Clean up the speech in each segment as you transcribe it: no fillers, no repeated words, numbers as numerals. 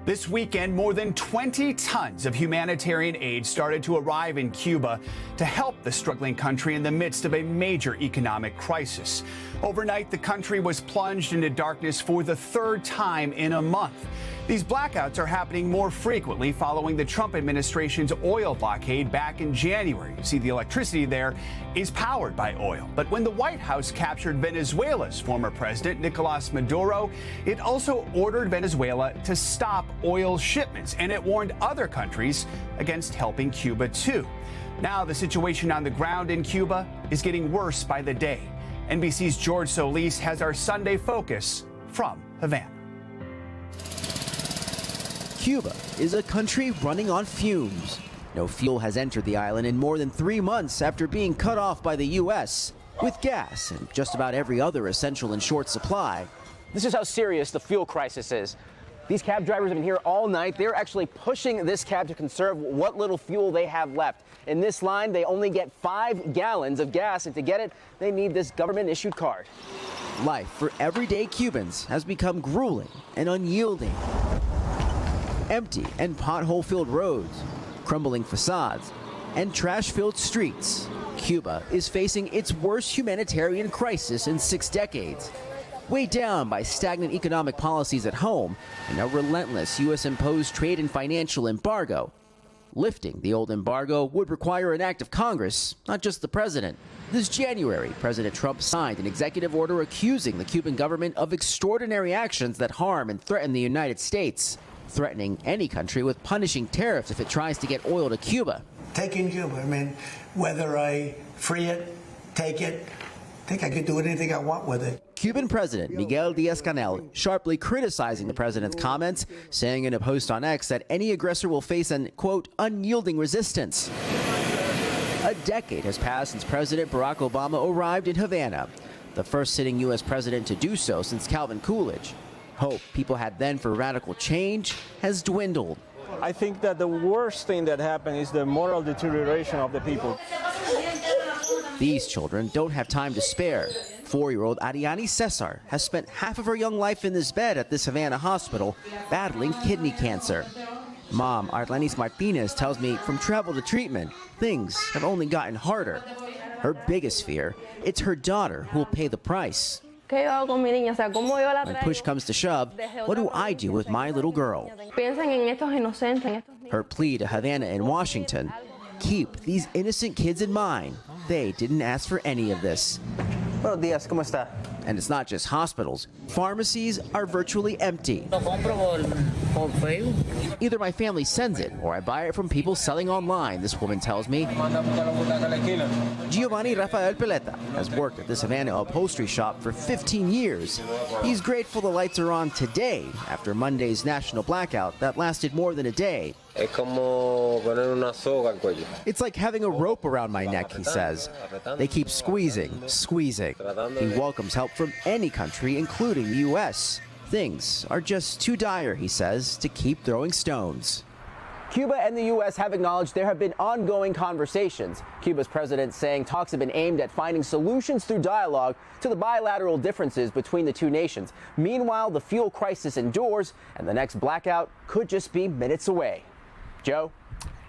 This weekend, more than 20 tons of humanitarian aid started to arrive in Cuba to help the struggling country in the midst of a major economic crisis. Overnight, the country was plunged into darkness for the third time in a month. These blackouts are happening more frequently following the Trump administration's oil blockade back in January. You see, the electricity there is powered by oil. But when the White House captured Venezuela's former president, Nicolas Maduro, it also ordered Venezuela to stop oil shipments, and it warned other countries against helping Cuba, too. Now, the situation on the ground in Cuba is getting worse by the day. NBC's George Solis has our Sunday focus from Havana. Cuba is a country running on fumes. No fuel has entered the island in more than 3 months after being cut off by the U.S., with gas and just about every other essential in short supply. This is how serious the fuel crisis is. These cab drivers have been here all night. They're actually pushing this cab to conserve what little fuel they have left. In this line, they only get 5 gallons of gas, and to get it, they need this government-issued card. Life for everyday Cubans has become grueling and unyielding. Empty and pothole-filled roads, crumbling facades, and trash-filled streets. Cuba is facing its worst humanitarian crisis in 6 decades. Weighed down by stagnant economic policies at home and a relentless U.S.-imposed trade and financial embargo. Lifting the old embargo would require an act of Congress, not just the president. This January, President Trump signed an executive order accusing the Cuban government of extraordinary actions that harm and threaten the United States, threatening any country with punishing tariffs if it tries to get oil to Cuba. Taking Cuba, I mean, whether I free it, take it, I think I could do anything I want with it. Cuban President Miguel Diaz-Canel sharply criticizing the president's comments, saying in a post on X that any aggressor will face an, quote, unyielding resistance. A decade has passed since President Barack Obama arrived in Havana, the first sitting U.S. president to do so since Calvin Coolidge. Hope people had then for radical change has dwindled. I think that the worst thing that happened is the moral deterioration of the people. These children don't have time to spare. 4-year-old Ariani Cesar has spent half of her young life in this bed at this Havana hospital battling kidney cancer. Mom, Arlenis Martinez, tells me from travel to treatment, things have only gotten harder. Her biggest fear, it's her daughter who will pay the price. When push comes to shove, what do I do with my little girl? Her plea to Havana and Washington, keep these innocent kids in mind. They didn't ask for any of this. Buenos días, ¿cómo está? And it's not just hospitals. Pharmacies are virtually empty. Either my family sends it or I buy it from people selling online, this woman tells me. Giovanni Rafael Peleta has worked at this Havana upholstery shop for 15 years. He's grateful the lights are on today after Monday's national blackout that lasted more than a day. It's like having a rope around my neck, he says. They keep squeezing. He welcomes help from any country, including the U.S. Things are just too dire, he says, to keep throwing stones. Cuba and the U.S. have acknowledged there have been ongoing conversations. Cuba's president saying talks have been aimed at finding solutions through dialogue to the bilateral differences between the two nations. Meanwhile, the fuel crisis endures, and the next blackout could just be minutes away. Joe?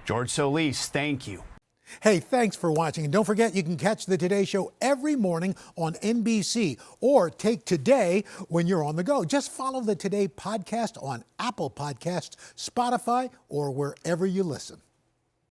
George Solis, thank you. Hey, thanks for watching. And don't forget, you can catch the Today Show every morning on NBC or take Today when you're on the go. Just follow the Today podcast on Apple Podcasts, Spotify, or wherever you listen.